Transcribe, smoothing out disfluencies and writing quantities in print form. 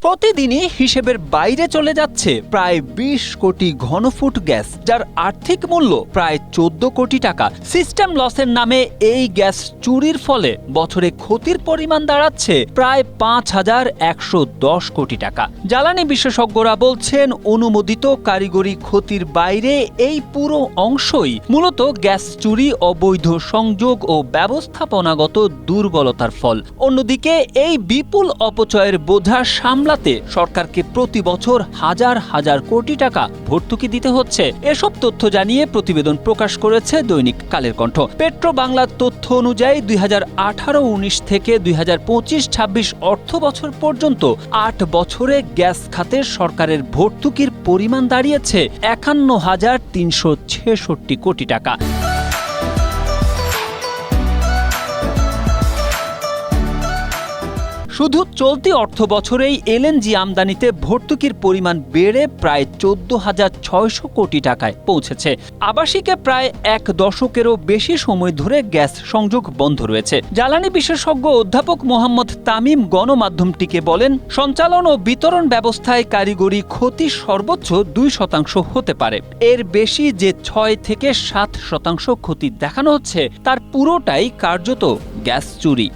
প্রতিদিনই হিসেবের বাইরে চলে যাচ্ছে প্রায় ২০ কোটি ঘনফুট গ্যাস, যার আর্থিক মূল্য প্রায় ১৪ কোটি টাকা। সিস্টেম লসের নামে এই গ্যাস চুরির ফলে বছরে ক্ষতির পরিমাণ দাঁড়াচ্ছে প্রায় ৫,১১০ কোটি টাকা। জ্বালানি বিশেষজ্ঞরা বলছেন, অনুমোদিত কারিগরি ক্ষতির বাইরে এই পুরো অংশই মূলত গ্যাস চুরি, অবৈধ সংযোগ ও ব্যবস্থাপনাগত দুর্বলতার ফল। অন্যদিকে এই বিপুল অপচয়ের বোঝা সামলাতে সরকারকে প্রতি বছর হাজার হাজার কোটি টাকা ভর্তুকি দিতে হচ্ছে। এসব তথ্য জানিয়ে প্রতিবেদন প্রকাশ করেছে দৈনিক কালের কণ্ঠ। পেট্রো বাংলার তথ্য অনুযায়ী ২০১৮-১৯ থেকে ২০২৫-২৬ অর্থ বছর পর্যন্ত ৮ বছরে গ্যাস খাতে সরকারের ভর্তুকির পরিমাণ দাঁড়িয়েছে ৫১,৩৬৬ কোটি টাকা। শুধু চলতি অর্থ বছরেই এলএনজি আমদানিতে ভর্তুকির পরিমাণ বেড়ে প্রায় ১৪,৬০০ কোটি টাকায় পৌঁছেছে। আবাসিকে প্রায় ১ দশকেরও বেশি সময় ধরে গ্যাস সংযোগ বন্ধ রয়েছে। জ্বালানি বিশেষজ্ঞ অধ্যাপক মোহাম্মদ তামিম গণমাধ্যমটিকে বলেন, সঞ্চালন ও বিতরণ ব্যবস্থায় কারিগরি ক্ষতি সর্বোচ্চ ২% হতে পারে। এর বেশি যে ৬ থেকে ৭% ক্ষতি দেখানো হচ্ছে, তার পুরোটাই কার্যত গ্যাস চুরি।